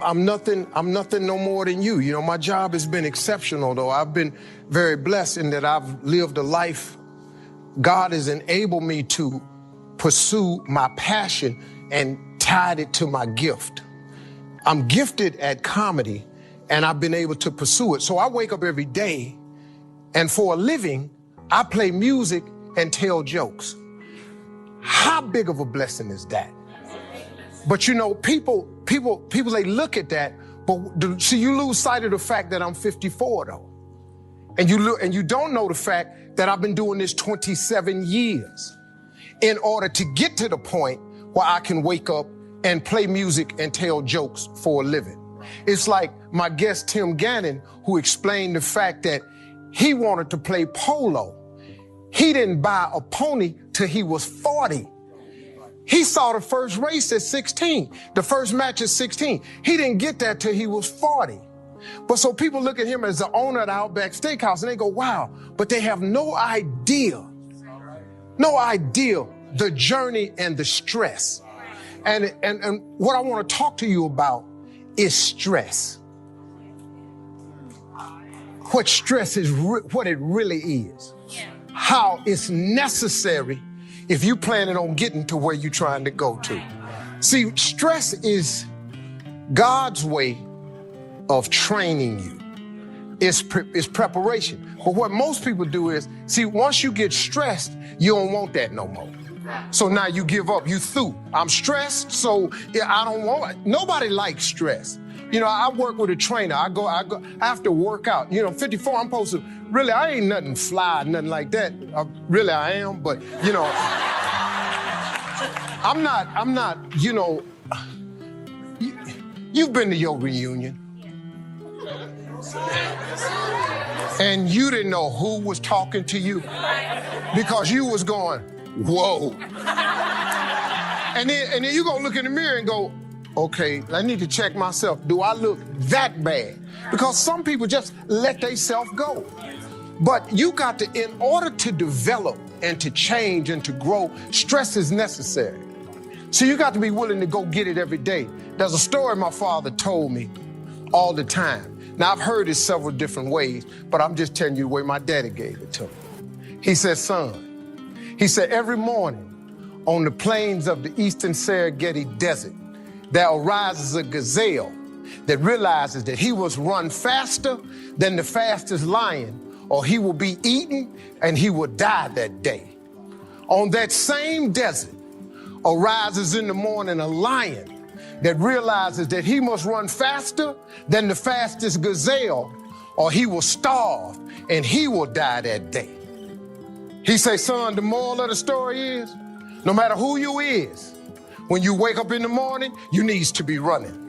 I'm nothing no more than you. You know, my job has been exceptional, though. I've been very blessed in that I've lived a life. God has enabled me to pursue my passion and tied it to my gift. I'm gifted at comedy, and I've been able to pursue it. So I wake up every day, and for a living, I play music and tell jokes. How big of a blessing is that? But you know, people, they look at that, but see, you lose sight of the fact that I'm 54 though. And you don't know the fact that I've been doing this 27 years in order to get to the point where I can wake up and play music and tell jokes for a living. It's like my guest, Tim Gannon, who explained the fact that he wanted to play polo. He didn't buy a pony till he was 40. He saw the first race at 16, the first match at 16. He didn't get that till he was 40. But so people look at him as the owner of the Outback Steakhouse and they go, wow, but they have no idea the journey and the stress. And what I want to talk to you about is stress. What stress is, what it really is. How it's necessary if you planning on getting to where you're trying to go to. See, stress is God's way of training you. It's preparation. But what most people do is, see, once you get stressed, you don't want that no more. So now you give up, you through. I'm stressed, so I don't want it. Nobody likes stress. You know, I work with a trainer. I have to work out. You know, 54, I'm supposed to, really, I ain't nothing fly, nothing like that. Really, I am, but, you know, I'm not, you know, you've been to your reunion. And you didn't know who was talking to you because you was going, whoa. And then you're going to look in the mirror and go, okay, I need to check myself. Do I look that bad? Because some people just let themselves go. But you got to, in order to develop and to change and to grow, stress is necessary. So you got to be willing to go get it every day. There's a story my father told me all the time. Now, I've heard it several different ways, but I'm just telling you the way my daddy gave it to me. He said, son, he said, every morning on the plains of the eastern Serengeti Desert, there arises a gazelle that realizes that he must run faster than the fastest lion, or he will be eaten and he will die that day. On that same desert arises in the morning a lion that realizes that he must run faster than the fastest gazelle, or he will starve and he will die that day. He say, son, the moral of the story is, no matter who you is, when you wake up in the morning, you needs to be running.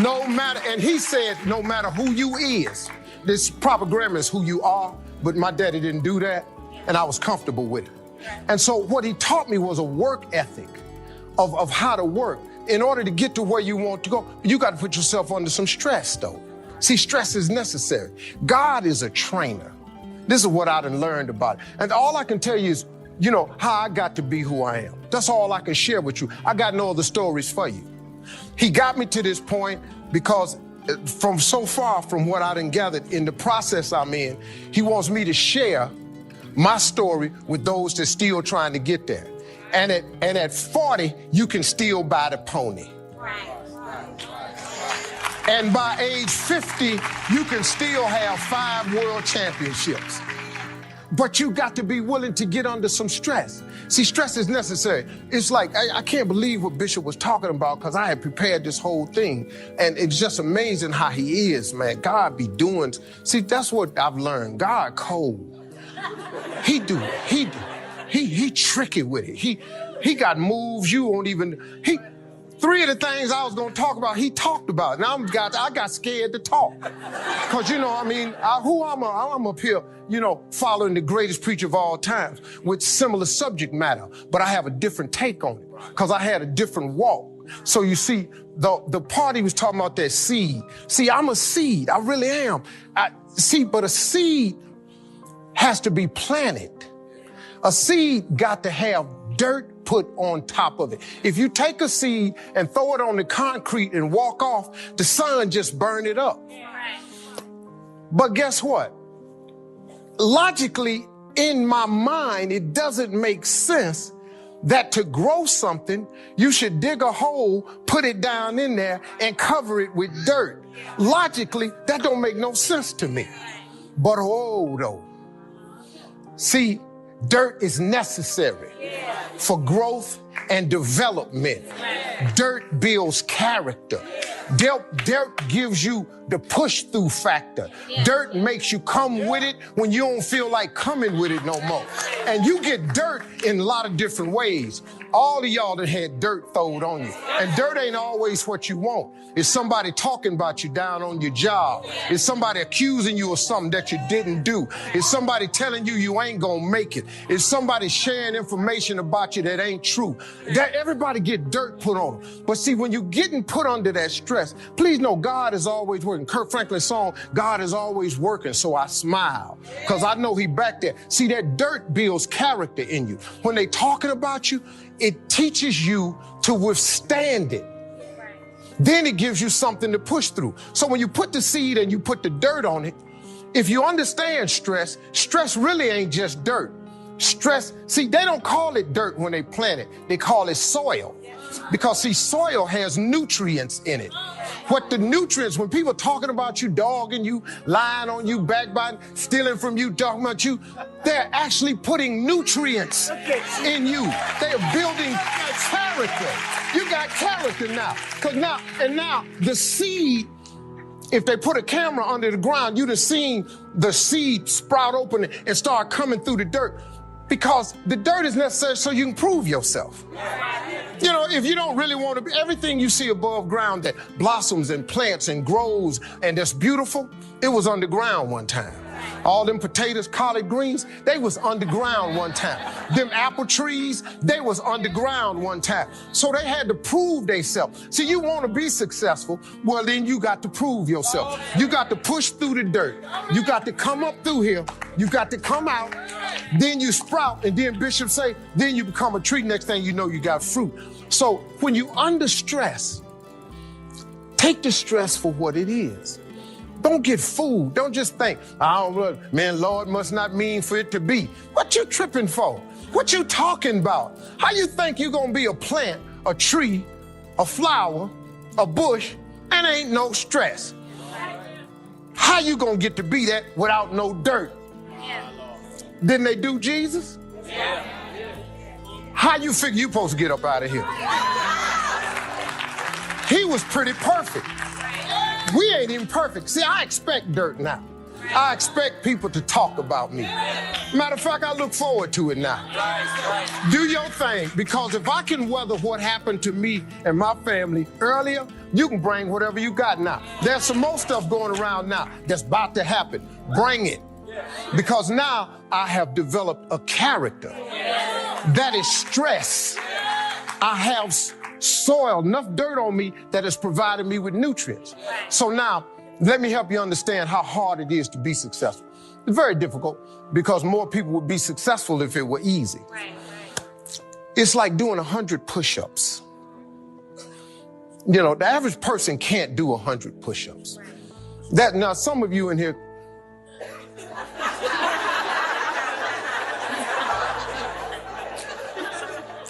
No matter, and he said, no matter who you is, this proper grammar is who you are, but my daddy didn't do that, and I was comfortable with it. And so what he taught me was a work ethic of how to work. In order to get to where you want to go, you got to put yourself under some stress, though. See, stress is necessary. God is a trainer. This is what I done learned about it. And all I can tell you is, you know, how I got to be who I am. That's all I can share with you. I got no other stories for you. He got me to this point because from so far from what I done gathered in the process I'm in, he wants me to share my story with those that's still trying to get there. And at 40, you can still buy the pony. And by age 50, you can still have 5 world championships. But you got to be willing to get under some stress. See, stress is necessary. It's like, I can't believe what Bishop was talking about because I had prepared this whole thing. And it's just amazing how he is, man. God be doing. See, that's what I've learned. God cold. He tricky with it. He got moves you won't even, 3 of the things I was going to talk about, he talked about. Now I got scared to talk. Because, you know, I mean, I'm up here, you know, following the greatest preacher of all times with similar subject matter. But I have a different take on it because I had a different walk. So you see, the part he was talking about, that seed. See, I'm a seed. I really am. But a seed has to be planted. A seed got to have dirt put on top of it. If you take a seed and throw it on the concrete and walk off, the sun just burn it up. But guess what? Logically, in my mind, it doesn't make sense that to grow something, you should dig a hole, put it down in there, and cover it with dirt. Logically, that don't make no sense to me. But though. See, dirt is necessary for growth and development. Dirt builds character. Dirt gives you the push-through factor. Dirt makes you come with it when you don't feel like coming with it no more. And you get dirt in a lot of different ways. All of y'all that had dirt thrown on you. And dirt ain't always what you want. It's somebody talking about you down on your job. It's somebody accusing you of something that you didn't do. It's somebody telling you ain't gonna make it. It's somebody sharing information about you that ain't true. That everybody get dirt put on them. But see, when you're getting put under that stress, please know God is always working. Kirk Franklin's song, God is always working, so I smile. Because I know he back there. See, that dirt builds character in you. When they talking about you, it teaches you to withstand it. Then it gives you something to push through. So when you put the seed and you put the dirt on it, if you understand stress, stress really ain't just dirt. Stress, see, they don't call it dirt when they plant it. They call it soil. Because, see, soil has nutrients in it. What the nutrients, when people talking about you, dogging you, lying on you, backbiting, stealing from you, talking about you, they're actually putting nutrients in you. They're building character. You got character now. Now the seed, if they put a camera under the ground, you'd have seen the seed sprout open and start coming through the dirt. Because the dirt is necessary so you can prove yourself. You know, if you don't really want to be, everything you see above ground that blossoms and plants and grows and that's beautiful, it was underground one time. All them potatoes, collard greens, they was underground one time. Them apple trees, they was underground one time. So they had to prove themselves. See, you want to be successful, well, then you got to prove yourself. You got to push through the dirt. You got to come up through here. You got to come out. Then you sprout, and then Bishop say, then you become a tree. Next thing you know, you got fruit. So when you under stress, take the stress for what it is. Don't get fooled. Don't just think, man, Lord must not mean for it to be. What you tripping for? What you talking about? How you think you gonna be a plant, a tree, a flower, a bush, and ain't no stress? How you gonna get to be that without no dirt? Didn't they do Jesus? How you figure you supposed to get up out of here? He was pretty perfect. We ain't even perfect. See, I expect dirt now. I expect people to talk about me. Matter of fact, I look forward to it now. Do your thing, because if I can weather what happened to me and my family earlier, you can bring whatever you got now. There's some more stuff going around now that's about to happen. Bring it. Because now I have developed a character that is stress. I have soil, enough dirt on me that has provided me with nutrients. So now, let me help you understand how hard it is to be successful. It's very difficult because more people would be successful if it were easy. It's like doing 100 push-ups. You know, the average person can't do 100 push-ups. Now, some of you in here,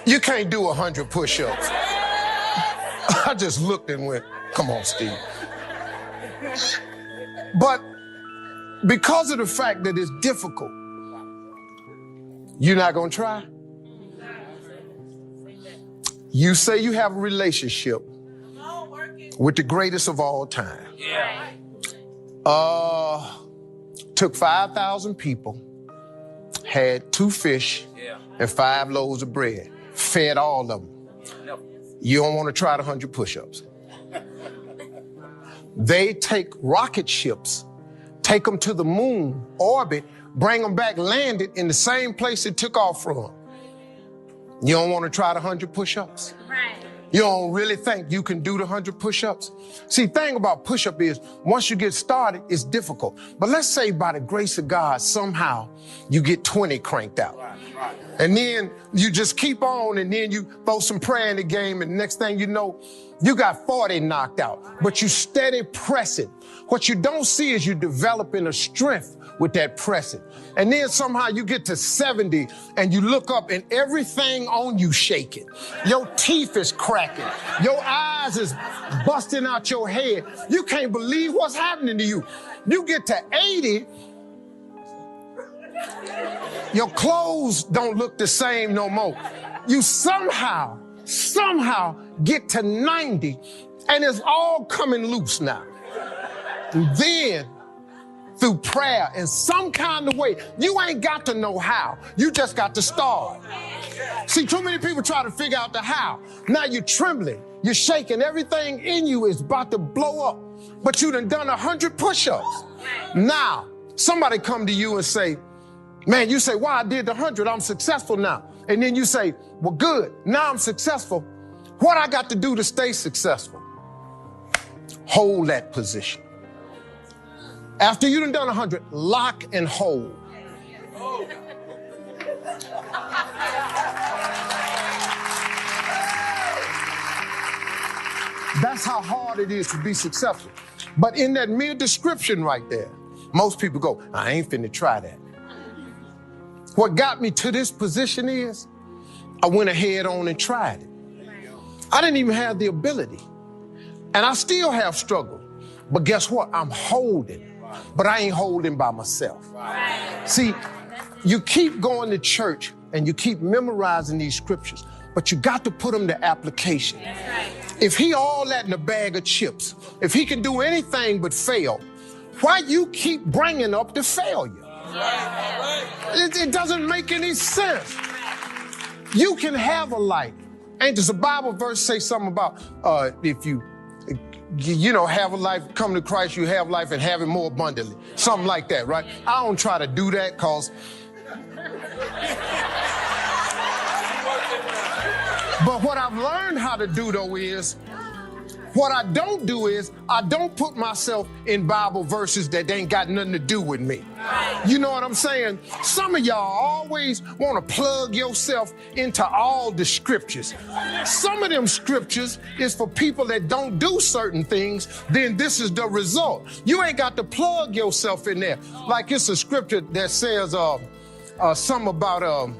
you can't do 100 push-ups. I just looked and went, come on, Steve. But because of the fact that it's difficult, you're not going to try? You say you have a relationship with the greatest of all time. Took 5,000 people, had 2 fish and 5 loaves of bread, fed all of them. You don't want to try the 100 push-ups. They take rocket ships, take them to the moon, orbit, bring them back, land it in the same place it took off from. You don't want to try the 100 push-ups? You don't really think you can do the 100 push-ups? See, the thing about push-up is, once you get started, it's difficult. But let's say by the grace of God, somehow you get 20 cranked out. And then you just keep on, and then you throw some prayer in the game, and the next thing you know, you got 40 knocked out. But you steady pressing. What you don't see is you developing a strength with that pressing. And then somehow you get to 70 and you look up and everything on you shaking. Your teeth is cracking. Your eyes is busting out your head. You can't believe what's happening to you. You get to 80, your clothes don't look the same no more. You somehow get to 90 and it's all coming loose now. And then through prayer in some kind of way, you ain't got to know how. You just got to start. See, too many people try to figure out the how. Now you're trembling, you're shaking, everything in you is about to blow up. But you done 100 push-ups. Now, somebody come to you and say, man, you say, well, I did the 100, I'm successful now. And then you say, well, good, now I'm successful. What I got to do to stay successful? Hold that position. After you done 100, lock and hold. That's how hard it is to be successful. But in that mere description right there, most people go, I ain't finna try that. What got me to this position is I went ahead on and tried it. I didn't even have the ability. And I still have struggled. But guess what? I'm holding. But I ain't holding by myself. See, you keep going to church and you keep memorizing these scriptures, but you got to put them to application. If he all that in a bag of chips, if he can do anything but fail, why you keep bringing up the failure? It doesn't make any sense. You can have a life. Ain't this a Bible verse say something about if you have a life, come to Christ, you have life and have it more abundantly. Something like that, right? I don't try to do that because... But what I've learned how to do, though, is what I don't do is I don't put myself in Bible verses that ain't got nothing to do with me. You know what I'm saying? Some of y'all always want to plug yourself into all the scriptures. Some of them scriptures is for people that don't do certain things, then this is the result. You ain't got to plug yourself in there. Like it's a scripture that says something about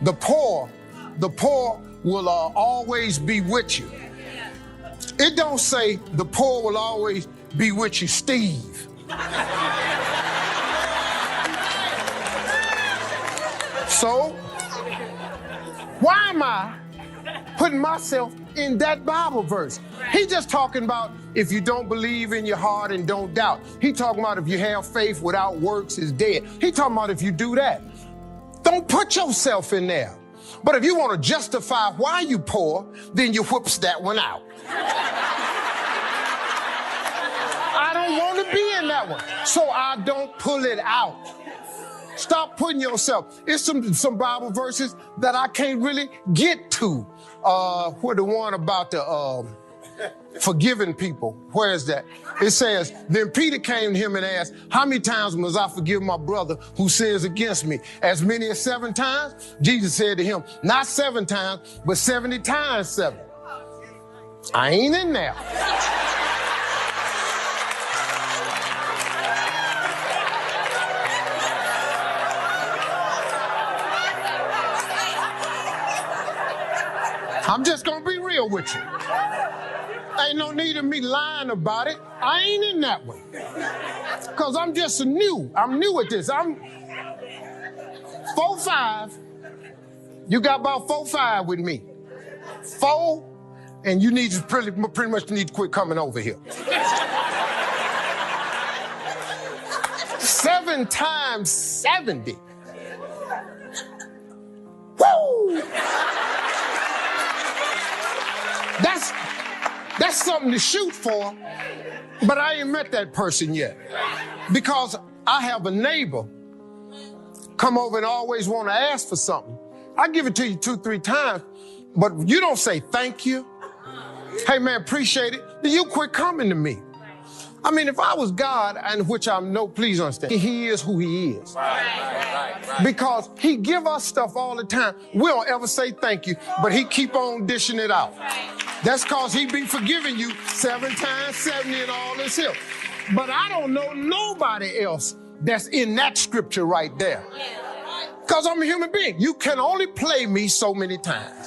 the poor. The poor will always be with you. It don't say the poor will always be with you, Steve. So, why am I putting myself in that Bible verse? He just talking about if you don't believe in your heart and don't doubt. He talking about if you have faith without works is dead. He talking about if you do that. Don't put yourself in there. But if you want to justify why you poor, then you whoops that one out. I don't want to be in that one, so I don't pull it out. Stop putting yourself. It's some Bible verses that I can't really get to. Where the one about the forgiving people. Where is that? It says, then Peter came to him and asked, how many times must I forgive my brother who sins against me? As many as 7 times? Jesus said to him, not 7 times, but 70 times 7. I ain't in there. I'm just gonna be real with you. Ain't no need of me lying about it. I ain't in that one. Because I'm just new. I'm new at this. I'm 4'5". You got about 4'5" with me. 4, and you need to pretty much need to quit coming over here. 7 times 70. Woo! That's something to shoot for, but I ain't met that person yet. Because I have a neighbor come over and always want to ask for something. I give it to you 2-3 times, but you don't say thank you. Hey man, appreciate it. Then you quit coming to me. I mean, if I was God, and which I know, please understand, he is who he is. Because he give us stuff all the time. We don't ever say thank you, but he keep on dishing it out. That's because he be forgiving you 7 times 70 and all this here. But I don't know nobody else that's in that scripture right there. Because I'm a human being. You can only play me so many times.